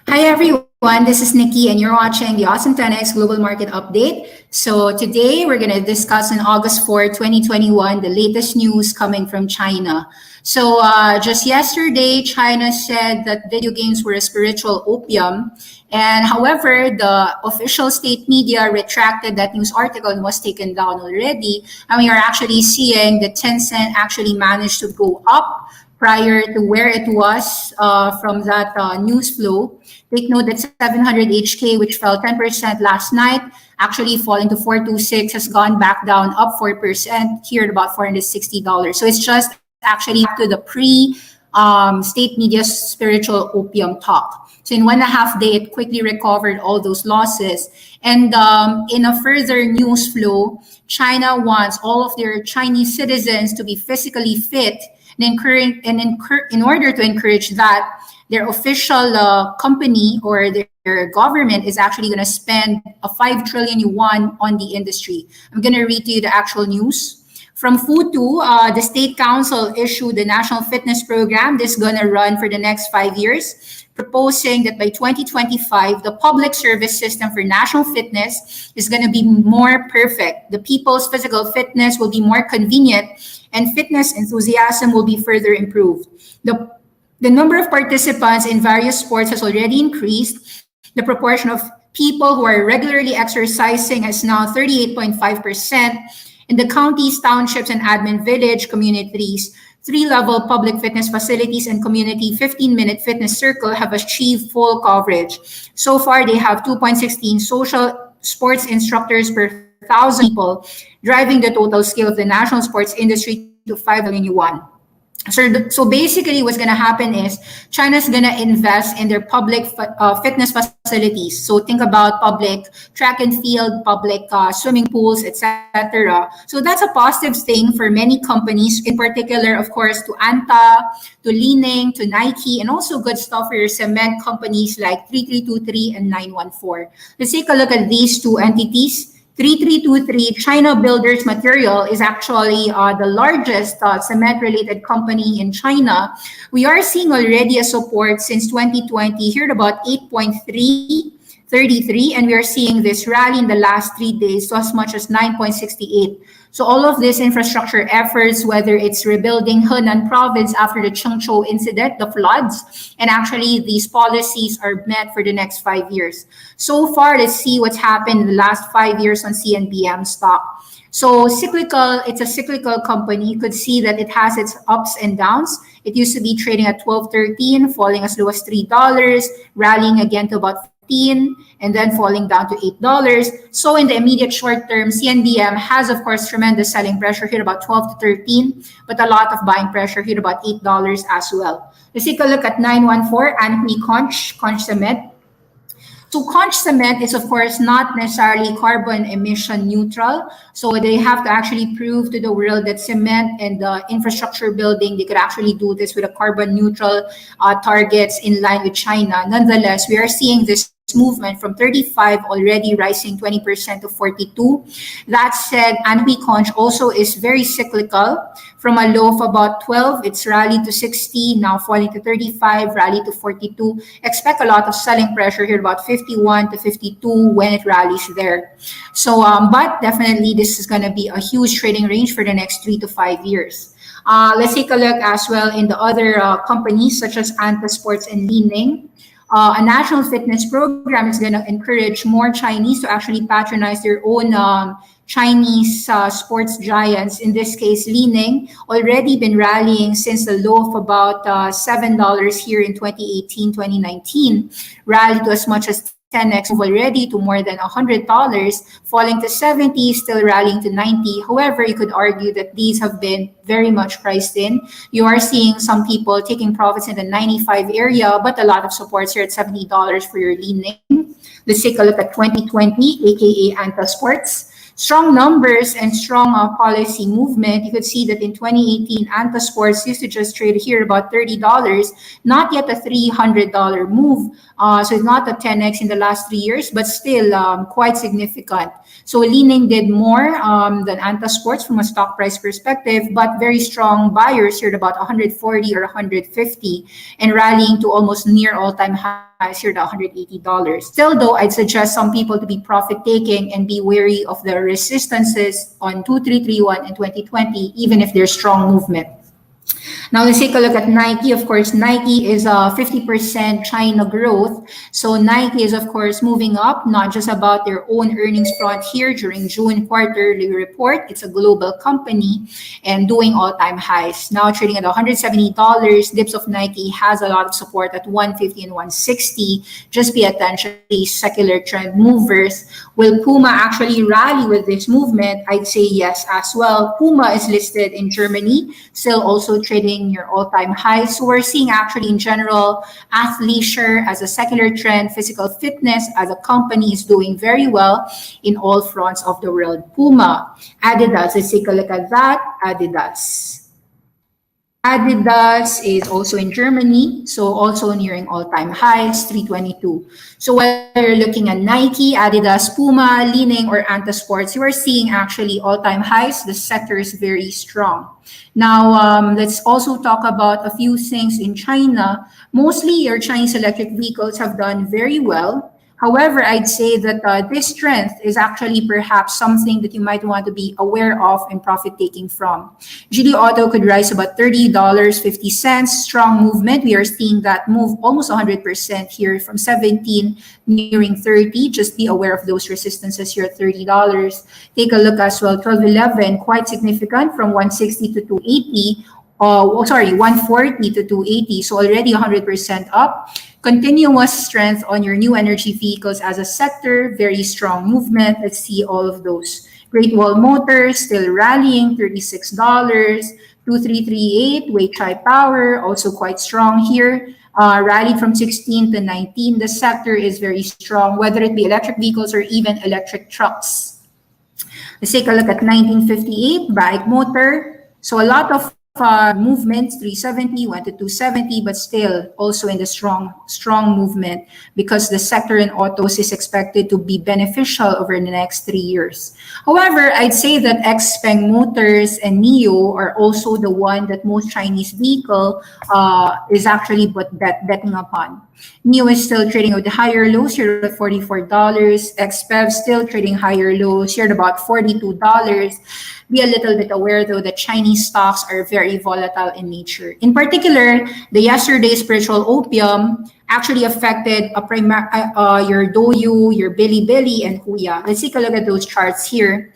Hi everyone, this is Nikki and you're watching the Awesome 10X Global Market Update. So today we're going to discuss on August 4, 2021, the latest news coming from China. So just yesterday, China said that video games were a spiritual opium. And however, the official state media retracted that news article and was taken down already. And we are actually seeing that Tencent actually managed to go up prior to where it was from that news flow. Take note that 700 HK, which fell 10% last night, actually falling to 426, has gone back down, up 4%, here at about $460. So it's just actually to the pre-state media spiritual opium talk. So in 1.5 days, it quickly recovered all those losses. And in a further news flow, China wants all of their Chinese citizens to be physically fit. In order to encourage that, their official company or their government is actually going to spend a 5 trillion yuan on the industry. I'm going to read to you the actual news. From Futu, the State Council issued the National Fitness Program. This is going to run for the next 5 years, proposing that by 2025, the public service system for national fitness is going to be more perfect. The people's physical fitness will be more convenient and fitness enthusiasm will be further improved. The number of participants in various sports has already increased. The proportion of people who are regularly exercising is now 38.5%. In the counties, townships, and admin village communities, 3-level public fitness facilities and community 15-minute fitness circle have achieved full coverage. So far, they have 2.16 social sports instructors per 1,000 people, driving the total scale of the national sports industry to 5 billion yuan. So basically what's going to happen is China's going to invest in their public fitness facilities. So think about public track and field, public swimming pools, etc. So that's a positive thing for many companies, in particular, of course, to Anta, to Li-Ning, to Nike, and also good stuff for your cement companies like 3323 and 914. Let's take a look at these two entities. 3323 China Builders Material is actually the largest cement-related company in China. We are seeing already a support since 2020 here at about 8.333, and we are seeing this rally in the last 3 days to as much as 9.68. So all of these infrastructure efforts, whether it's rebuilding Henan province after the Chengzhou incident, the floods, and actually these policies are met for the next 5 years. So far, let's see what's happened in the last 5 years on CNBM stock. So cyclical, it's a cyclical company. You could see that it has its ups and downs. It used to be trading at 12.13, falling as low as $3, rallying again to about 15, and then falling down to $8. So in the immediate short term, CNBM has, of course, tremendous selling pressure here about 12 to 13, but a lot of buying pressure here about $8 as well. Let's take a look at 914, ANPI Conch Cement. So Conch Cement is, of course, not necessarily carbon emission neutral. So they have to actually prove to the world that cement and the infrastructure building, they could actually do this with a carbon neutral targets in line with China. Nonetheless, we are seeing this movement from 35 already rising 20% to 42. That said, ANPI Conch also is very cyclical. From a low of about 12, it's rallied to 60, now falling to 35, rallied to 42. Expect a lot of selling pressure here, about 51 to 52 when it rallies there. So, but definitely this is going to be a huge trading range for the next 3 to 5 years. Let's take a look as well in the other companies such as Anta Sports and Li-Ning. A national fitness program is going to encourage more Chinese to actually patronize their own Chinese sports giants. In this case, Li-Ning, already been rallying since the low of about $7 here in 2018, 2019, rallied to as much as 10x already to more than $100, falling to 70, still rallying to 90. However, you could argue that these have been very much priced in. You are seeing some people taking profits in the 95 area, but a lot of supports here at $70 for your Li-Ning. Let's take a look at 2020, aka Anta Sports. strong numbers and strong policy movement. You could see that in 2018, Anta Sports used to just trade here about $30, not yet a $300 move. So it's not a 10x in the last 3 years, but still quite significant. So Leaning did more than Anta Sports from a stock price perspective, but very strong buyers here at about 140 or 150 and rallying to almost near all-time highs here at $180. Still though, I'd suggest some people to be profit-taking and be wary of the resistances on 2331 and 2020, even if there's strong movement. Now let's take a look at Nike. Of course, Nike is a 50% China growth. So Nike is, of course, moving up, not just about their own earnings front here during June quarterly report. It's a global company and doing all-time highs. Now trading at $170. Dips of Nike has a lot of support at 150 and 160. Just pay attention to these secular trend movers. Will Puma actually rally with this movement? I'd say yes as well. Puma is listed in Germany, still also trading near all-time highs. So we're seeing actually in general, athleisure as a secular trend, physical fitness as a company is doing very well in all fronts of the world. Puma, Adidas, let's take a look at that. Adidas is also in Germany, so also nearing all-time highs, 322. So whether you're looking at Nike, Adidas, Puma, Leaning, or Anta Sports, you are seeing actually all-time highs. The sector is very strong. Now, let's also talk about a few things in China. Mostly your Chinese electric vehicles have done very well. However, I'd say that this strength is actually perhaps something that you might want to be aware of and profit-taking from. GD Auto could rise about $30.50. Strong movement. We are seeing that move almost 100% here from 17 nearing 30. Just be aware of those resistances here at $30. Take a look as well. 1211, quite significant from 160 to 280. 140 to 280. So already 100% up. Continuous strength on your new energy vehicles as a sector, very strong movement. Let's see all of those. Great Wall Motors still rallying, $36. 2338, Weichai Power, also quite strong here. Rallied from 16 to 19. The sector is very strong, whether it be electric vehicles or even electric trucks. Let's take a look at 1958, Bike Motor. So a lot of movements, 370 went to 270, but still also in the strong movement because the sector in autos is expected to be beneficial over the next 3 years. However, I'd say that XPeng Motors and NIO are also the one that most Chinese vehicle is actually betting upon. NIO is still trading with the higher lows here at $44. XPEV still trading higher lows here at about $42. Be a little bit aware though that Chinese stocks are very volatile in nature. In particular, the yesterday's spiritual opium actually affected your DOYU, your Bilibili, and Huya. Let's take a look at those charts here.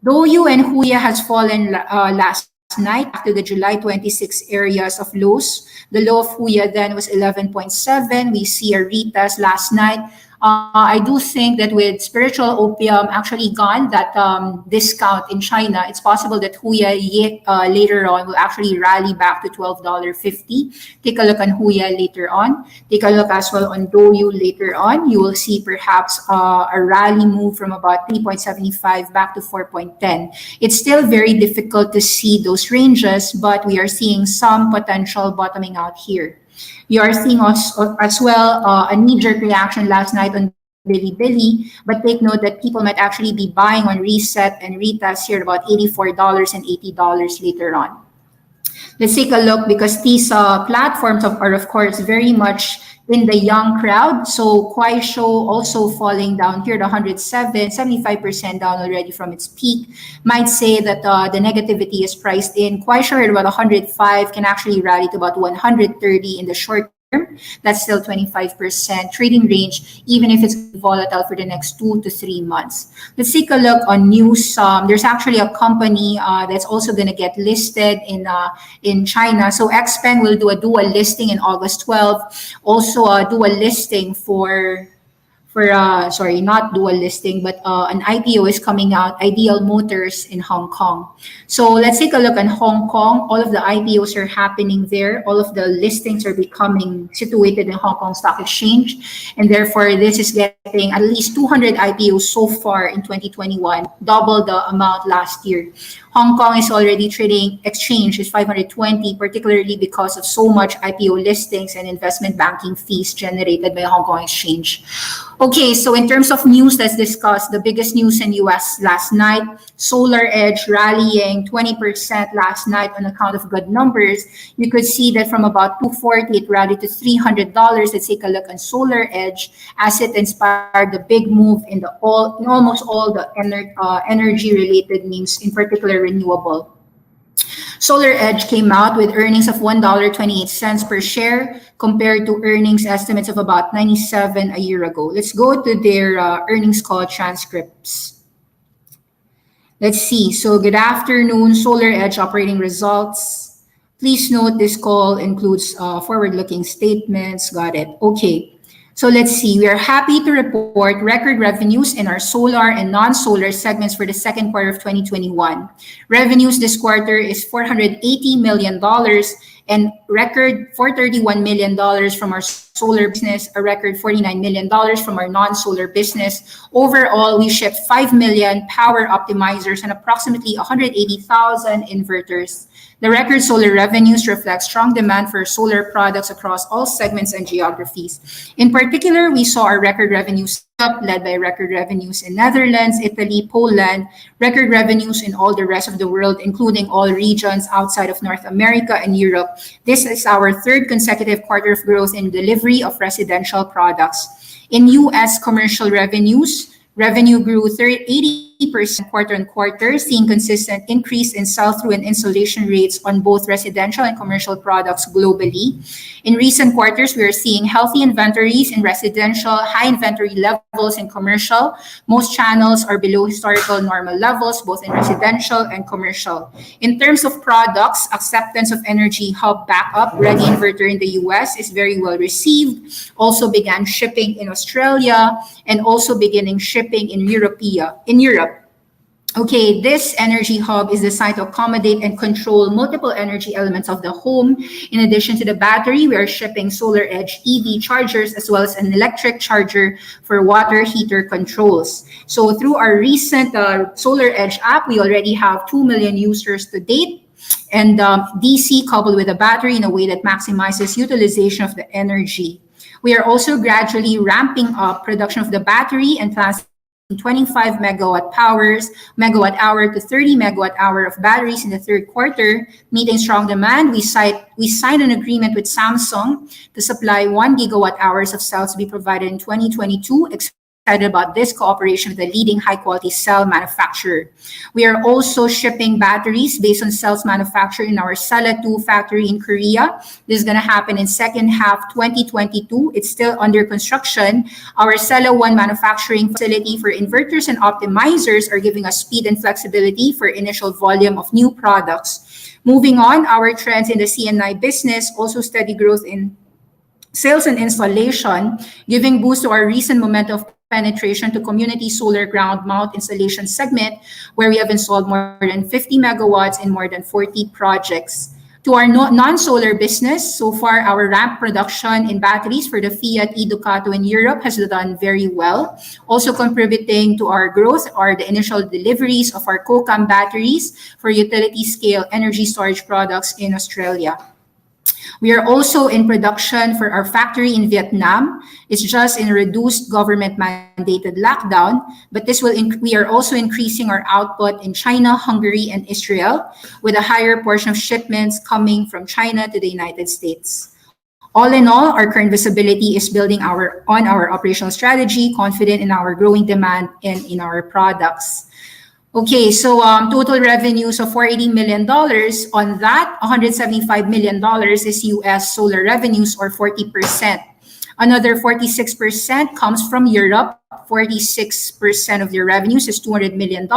DOYU and Huya has fallen last night after the July 26 areas of lows. The low of Huya then was 11.7. We see a retest last night. I do think that with spiritual opium actually gone, that discount in China, it's possible that Huya later on will actually rally back to $12.50. Take a look on Huya later on. Take a look as well on DOYU later on. You will see perhaps a rally move from about 3.75 back to 4.10. It's still very difficult to see those ranges, but we are seeing some potential bottoming out here. You are seeing as well a knee-jerk reaction last night on Bilibili, but take note that people might actually be buying on reset and retest here at about $84 and $80 later on. Let's take a look because these platforms are of course very much in the young crowd. So Kuaishou also falling down here to 107, 75% down already from its peak. Might say that the negativity is priced in. Kuaishou at about 105 can actually rally to about 130 in the short term. That's still 25% trading range, even if it's volatile for the next 2 to 3 months. Let's take a look on news. There's actually a company that's also going to get listed in China. So XPeng will do a dual listing in August 12. Also do a listing for sorry, not dual listing, but an IPO is coming out, Ideal Motors in Hong Kong. So let's take a look at Hong Kong. All of the IPOs are happening there. All of the listings are becoming situated in Hong Kong Stock Exchange. And therefore, this is getting at least 200 IPOs so far in 2021, double the amount last year. Hong Kong is already trading exchange is 520, particularly because of so much IPO listings and investment banking fees generated by Hong Kong Exchange. Okay, so in terms of news, let's discuss the biggest news in US last night. SolarEdge rallying 20% last night on account of good numbers. You could see that from about $240, it rallied to $300. Let's take a look on SolarEdge as it inspired the big move in almost all the energy-related names, in particular renewable. SolarEdge came out with earnings of $1.28 per share compared to earnings estimates of about 97 a year ago. Let's go to their earnings call transcripts. Let's see. So good afternoon, SolarEdge operating results. Please note this call includes forward-looking statements. Got it. Okay. So let's see, we are happy to report record revenues in our solar and non-solar segments for the second quarter of 2021. Revenues this quarter is $480 million and record $431 million from our solar business, a record $49 million from our non-solar business. Overall, we shipped 5 million power optimizers and approximately 180,000 inverters. The record solar revenues reflect strong demand for solar products across all segments and geographies. In particular, we saw our record revenues up, led by record revenues in Netherlands, Italy, Poland, record revenues in all the rest of the world, including all regions outside of North America and Europe. This is our third consecutive quarter of growth in delivery of residential products. In U.S. commercial revenues, revenue grew 80% quarter on quarter, seeing consistent increase in sell-through and installation rates on both residential and commercial products globally. In recent quarters, we are seeing healthy inventories in residential, high inventory levels in commercial. Most channels are below historical normal levels, both in residential and commercial. In terms of products, acceptance of Energy Hub Backup Ready Inverter in the US is very well received. Also began shipping in Australia and also beginning shipping in Europe. Okay, this Energy Hub is designed to accommodate and control multiple energy elements of the home. In addition to the battery, we are shipping SolarEdge EV chargers as well as an electric charger for water heater controls. So through our recent SolarEdge app, we already have 2 million users to date. And DC coupled with a battery in a way that maximizes utilization of the energy. We are also gradually ramping up production of the battery and plans 25 megawatt hour to 30 megawatt hour of batteries in the third quarter, meeting strong demand. We signed an agreement with Samsung to supply 1 gigawatt hours of cells to be provided in 2022. Excited about this cooperation with a leading high-quality cell manufacturer. We are also shipping batteries based on cells manufactured in our Sala 2 factory in Korea. This is going to happen in second half 2022. It's still under construction. Our Sala 1 manufacturing facility for inverters and optimizers are giving us speed and flexibility for initial volume of new products. Moving on, our trends in the C&I business, also steady growth in sales and installation, giving boost to our recent momentum of penetration to community solar ground mount installation segment, where we have installed more than 50 megawatts in more than 40 projects. To our non-solar business, so far our ramp production in batteries for the Fiat e-Ducato in Europe has done very well. Also contributing to our growth are the initial deliveries of our COCAM batteries for utility scale energy storage products in Australia. We are also in production for our factory in Vietnam. It's just in a reduced government mandated lockdown, but we are also increasing our output in China, Hungary, and Israel, with a higher portion of shipments coming from China to the United States. All in all, our current visibility is building on our operational strategy, confident in our growing demand and in our products. Okay, so total revenues of $480 million. On that, $175 million is U.S. solar revenues, or 40%. Another 46% comes from Europe. 46% of their revenues is $200 million.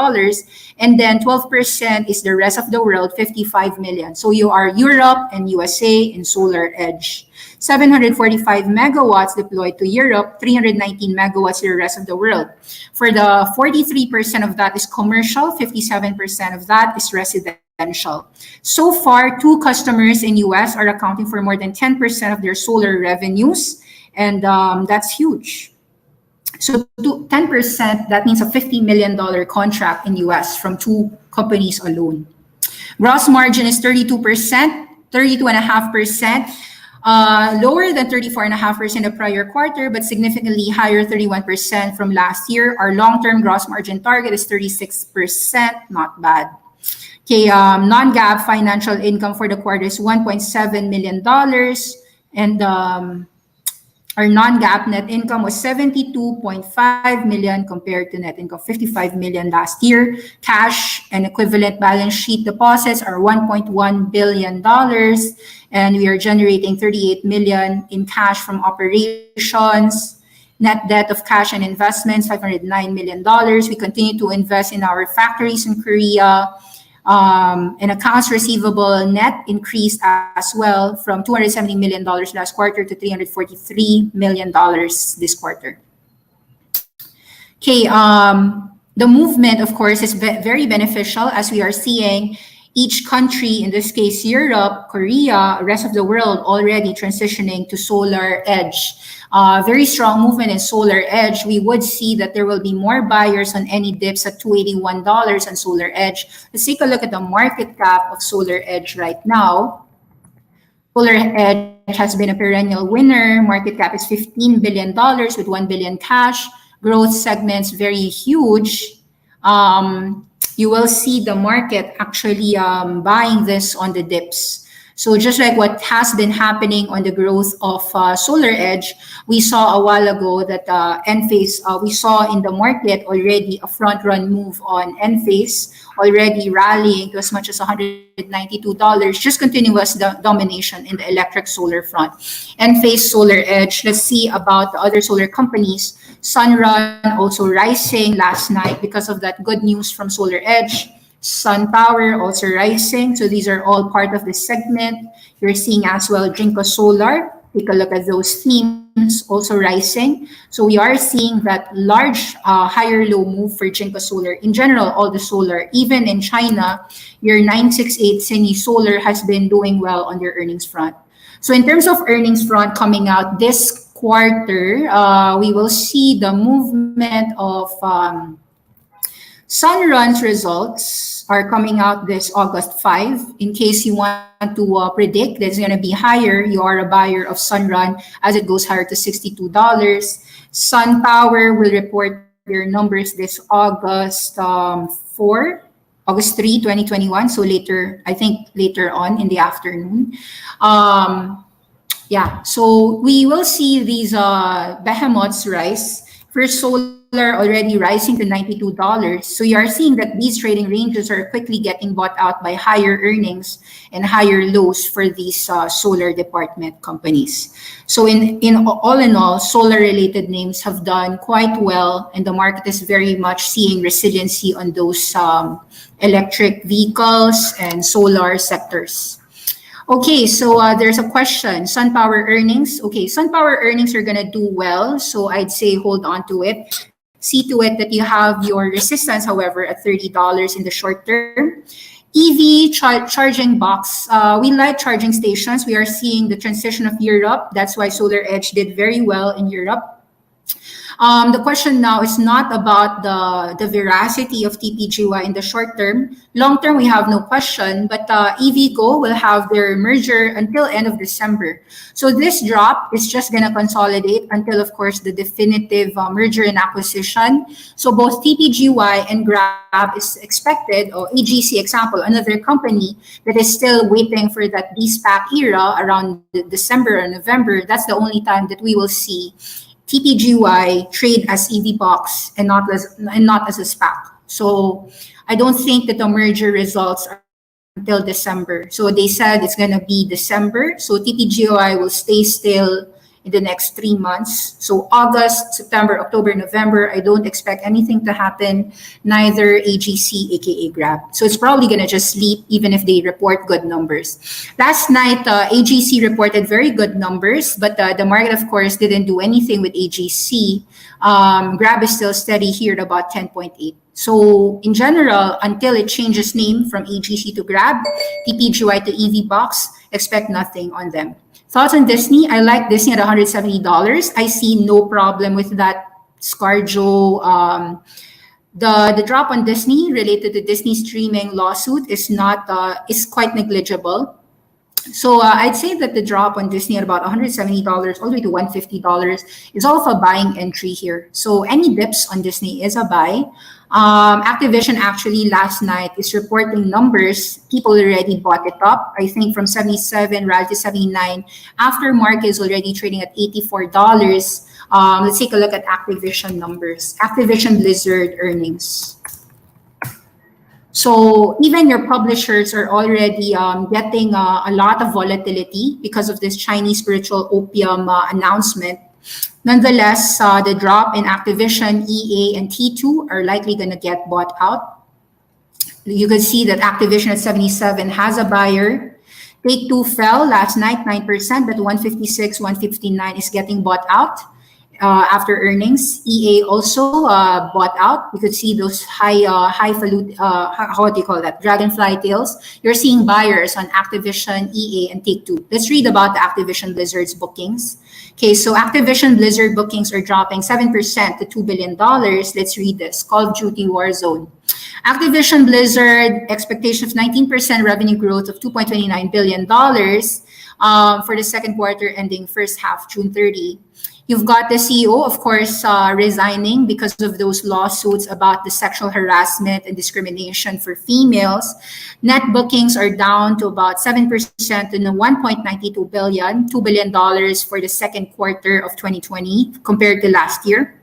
And then 12% is the rest of the world, 55 million. So you are Europe and USA in Solar Edge. 745 megawatts deployed to Europe, 319 megawatts to the rest of the world. For the 43% of that is commercial, 57% of that is residential. So far, 2 customers in US are accounting for more than 10% of their solar revenues, and that's huge. So 10%, that means a $50 million contract in US from 2 companies alone. Gross margin is 32%, 32.5%. Lower than 34.5% the prior quarter, but significantly higher, 31% from last year. Our long-term gross margin target is 36%, not bad. Okay, non-GAAP financial income for the quarter is $1.7 million, and our non-GAAP net income was $72.5 million compared to net income of $55 million last year. Cash and equivalent balance sheet deposits are $1.1 billion, and we are generating $38 million in cash from operations. Net debt of cash and investments, $509 million. We continue to invest in our factories in Korea. And accounts receivable net increased as well from $270 million last quarter to $343 million this quarter. Okay, the movement, of course, is very beneficial as we are seeing each country, in this case, Europe, Korea, rest of the world already transitioning to Solar Edge. Very strong movement in Solar Edge. We would see that there will be more buyers on any dips at $281 on Solar Edge. Let's take a look at the market cap of Solar Edge right now. Solar Edge has been a perennial winner. Market cap is $15 billion with $1 billion cash. Growth segments very huge. You will see the market actually buying this on the dips. So just like what has been happening on the growth of Solar Edge, we saw a while ago that Enphase, we saw in the market already a front-run move on Enphase, already rallying to as much as $192, just continuous domination in the electric solar front. Enphase, Solar Edge, let's see about the other solar companies. Sunrun also rising last night because of that good news from Solar Edge. SunPower also rising. So these are all part of this segment. You're seeing as well Jinko Solar. Take a look at those themes also rising. So we are seeing that large higher low move for Jinko Solar. In general, all the solar, even in China, your 968 Sini Solar has been doing well on their earnings front. So in terms of earnings front coming out this quarter, we will see the movement of Sunrun's results are coming out this August 5. In case you want to predict that it's going to be higher, you are a buyer of Sunrun as it goes higher to $62. SunPower will report their numbers this August 3, 2021. So later, I think later on in the afternoon. Yeah, so we will see these behemoths rise. First Solar already rising to $92. So you are seeing that these trading ranges are quickly getting bought out by higher earnings and higher lows for these solar department companies. So all in all, solar-related names have done quite well, and the market is very much seeing resiliency on those electric vehicles and solar sectors. Okay, so there's a question. SunPower earnings. Okay, SunPower earnings are going to do well, so I'd say hold on to it. See to it that you have your resistance, however, at $30 in the short term. EV charging box. We like charging stations. We are seeing the transition of Europe. That's why Solar Edge did very well in Europe. The question now is not about the veracity of TTWO in the short term. Long term, we have no question, but EVgo will have their merger until end of December. So this drop is just going to consolidate until, of course, the definitive merger and acquisition. So both TTWO and Grab is expected, or AGC example, another company that is still waiting for that de-SPAC era around December or November. That's the only time that we will see TTWO trade as EV box and not as a SPAC. So I don't think that the merger results are until December. So they said it's going to be December. So TTWO will stay still in the next 3 months. So August, September, October, November, I don't expect anything to happen, neither AGC, aka Grab. So it's probably going to just sleep even if they report good numbers. Last night, AGC reported very good numbers, but the market, of course, didn't do anything with AGC. Grab is still steady here at about 10.8. So in general, until it changes name from AGC to Grab, TPGY to EV Box, expect nothing on them. Thoughts on Disney? I like Disney at $170. I see no problem with that. ScarJo. The drop on Disney related to Disney streaming lawsuit is quite negligible. So I'd say that the drop on Disney at about $170 all the way to $150 is all of a buying entry here. So any dips on Disney is a buy. Activision actually last night is reporting numbers. People already bought it up. I think from 77 rally to 79. Aftermarket is already trading at $84. Let's take a look at Activision numbers. Activision Blizzard earnings. So even your publishers are already getting a lot of volatility because of this Chinese spiritual opium announcement. Nonetheless, the drop in Activision, EA, and T2 are likely going to get bought out. You can see that Activision at 77 has a buyer. Take-Two fell last night 9%, but 156, 159 is getting bought out. After earnings, EA also bought out. You could see those highfalutin, how do you call that? Dragonfly tails. You're seeing buyers on Activision, EA, and Take-Two. Let's read about the Activision Blizzard's bookings. Okay, so Activision Blizzard bookings are dropping 7% to $2 billion. Let's read this. Call of Duty Warzone. Activision Blizzard expectation of 19% revenue growth of $2.29 billion for the second quarter ending first half, June 30. You've got the CEO, of course, resigning because of those lawsuits about the sexual harassment and discrimination for females. Net bookings are down to about 7% to $1.92 billion, $2 billion for the second quarter of 2020 compared to last year.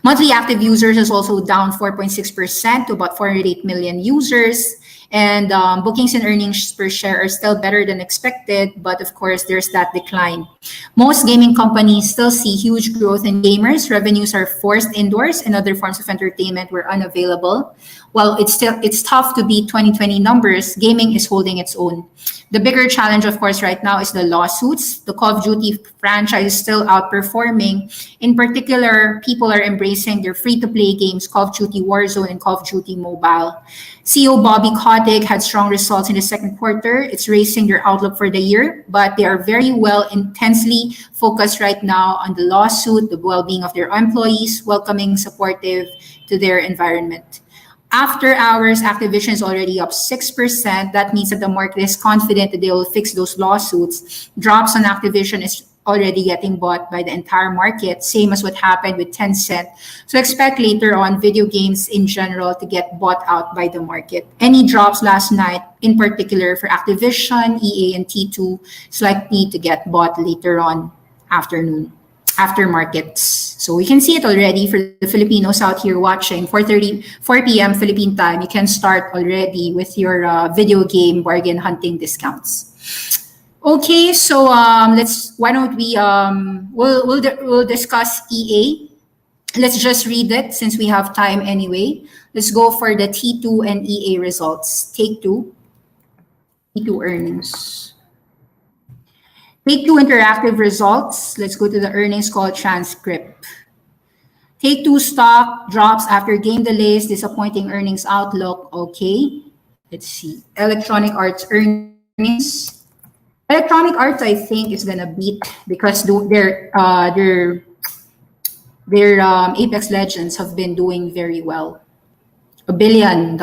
Monthly active users is also down 4.6% to about 408 million users. And bookings and earnings per share are still better than expected, but of course, there's that decline. Most gaming companies still see huge growth in gamers. Revenues are forced indoors and other forms of entertainment were unavailable. While it's tough to beat 2020 numbers, gaming is holding its own. The bigger challenge, of course, right now is the lawsuits. The Call of Duty franchise is still outperforming. In particular, people are embracing their free-to-play games, Call of Duty Warzone and Call of Duty Mobile. CEO Bobby Kotick had strong results in the second quarter. It's raising their outlook for the year, but they are very well intensely focused right now on the lawsuit, the well-being of their employees, welcoming, supportive to their environment. After hours, Activision is already up 6%. That means that the market is confident that they will fix those lawsuits. Drops on Activision is already getting bought by the entire market, same as what happened with Tencent. So expect later on video games in general to get bought out by the market. Any drops last night, in particular for Activision, EA, and T2, is likely to get bought later on after markets. So we can see it already for the Filipinos out here watching, 4 p.m. Philippine time. You can start already with your video game bargain hunting discounts. Okay, so why don't we we'll discuss EA. Let's just read it since we have time anyway. Let's go for the T2 and EA results. Take-Two earnings. Take-Two Interactive results. Let's go to the earnings call transcript. Take-Two stock drops after game delays, disappointing earnings outlook. Okay, let's see. Electronic Arts earnings. Electronic Arts, I think, is gonna beat because their Apex Legends have been doing very well. $1 billion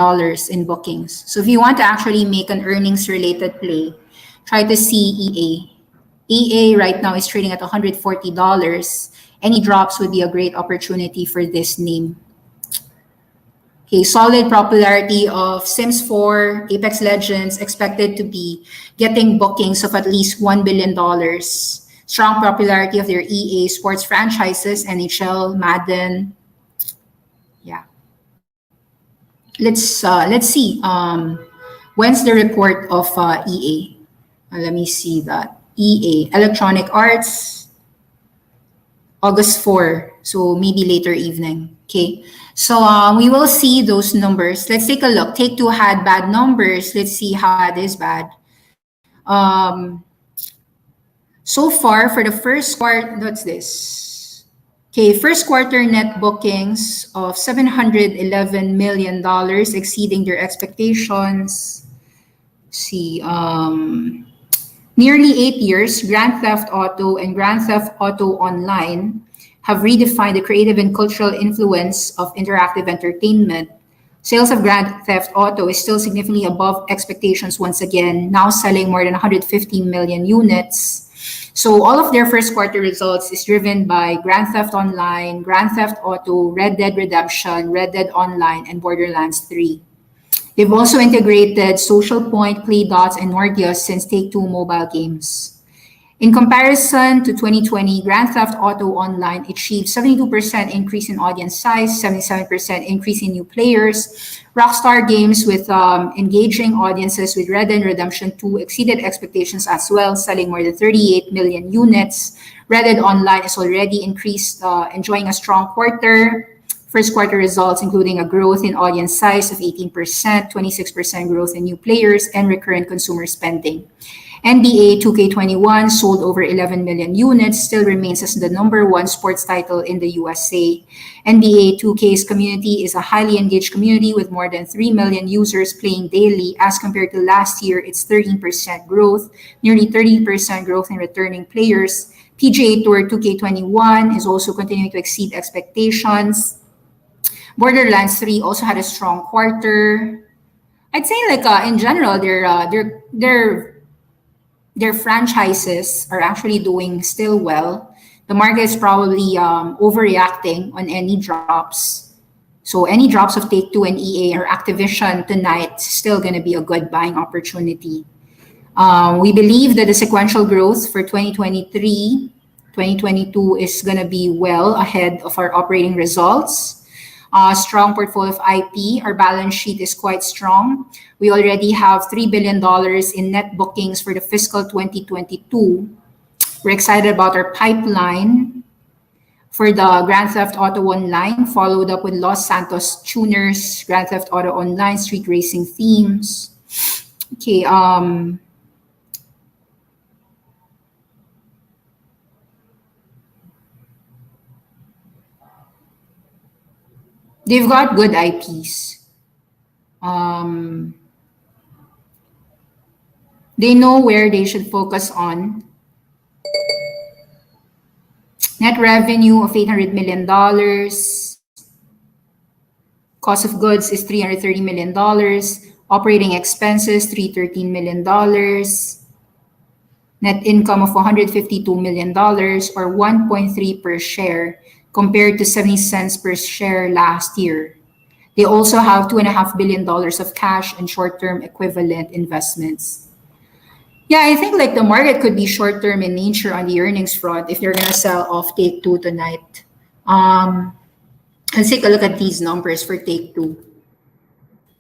in bookings. So if you want to actually make an earnings related play, try to see EA. EA right now is trading at $140. Any drops would be a great opportunity for this name. Okay, solid popularity of Sims 4, Apex Legends expected to be getting bookings of at least $1 billion. Strong popularity of their EA sports franchises, NHL, Madden. Yeah. Let's see. When's the report of EA? Let me see that. EA, Electronic Arts. August 4, so maybe later evening. Okay, so we will see those numbers. Let's take a look. Take-Two had bad numbers. Let's see how bad is bad. So far for the first quarter, what's this? Okay, first quarter net bookings of $711 million, exceeding their expectations. See, nearly 8 years, Grand Theft Auto and Grand Theft Auto Online have redefined the creative and cultural influence of interactive entertainment. Sales of Grand Theft Auto is still significantly above expectations once again, now selling more than 150 million units. So all of their first quarter results is driven by Grand Theft Online, Grand Theft Auto, Red Dead Redemption, Red Dead Online, and Borderlands 3. They've also integrated Social Point, Playdots, and Nordeus since Take-Two mobile games. In comparison to 2020, Grand Theft Auto Online achieved 72% increase in audience size, 77% increase in new players. Rockstar Games with engaging audiences with Red Dead Redemption 2 exceeded expectations as well, selling more than 38 million units. Red Dead Online is already enjoying a strong quarter. First quarter results including a growth in audience size of 18%, 26% growth in new players, and recurrent consumer spending. NBA 2K21 sold over 11 million units, still remains as the #1 sports title in the USA. NBA 2K's community is a highly engaged community with more than 3 million users playing daily as compared to last year, its 13% growth, nearly 30% growth in returning players. PGA Tour 2K21 is also continuing to exceed expectations. Borderlands 3 also had a strong quarter. I'd say in general, their franchises are actually doing still well. The market is probably overreacting on any drops. So any drops of Take-Two and EA or Activision tonight is still going to be a good buying opportunity. We believe that the sequential growth for 2023, 2022 is going to be well ahead of our operating results. Strong portfolio of IP. Our balance sheet is quite strong. We already have $3 billion in net bookings for the fiscal 2022. We're excited about our pipeline for the Grand Theft Auto Online, followed up with Los Santos Tuners, Grand Theft Auto Online, street racing themes. Okay, they've got good IPs. They know where they should focus on. Net revenue of $800 million. Cost of goods is $330 million. Operating expenses, $313 million. Net income of $152 million or 1.3 per share compared to 70 cents per share last year. They also have $2.5 billion of cash and short-term equivalent investments. Yeah, I think the market could be short-term in nature on the earnings front if they're gonna sell off Take-Two tonight. Let's take a look at these numbers for Take-Two.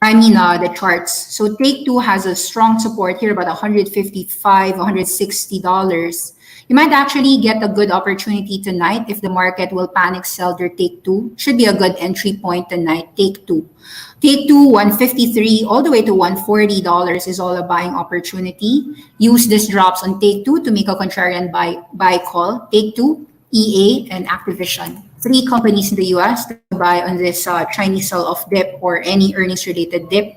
The charts. So Take-Two has a strong support here, about $155, $160. You might actually get a good opportunity tonight if the market will panic sell their Take-Two. Should be a good entry point tonight, Take-Two. Take-Two, $153 all the way to $140 is all a buying opportunity. Use these drops on Take-Two to make a contrarian buy call. Take-Two, EA, and Activision. 3 companies in the US to buy on this Chinese sell-off dip or any earnings-related dip.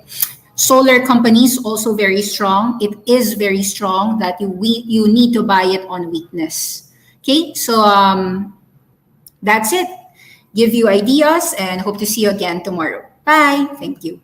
Solar companies also very strong. It is very strong that you need to buy it on weakness. Okay, so that's it. Give you ideas and hope to see you again tomorrow. Bye. Thank you.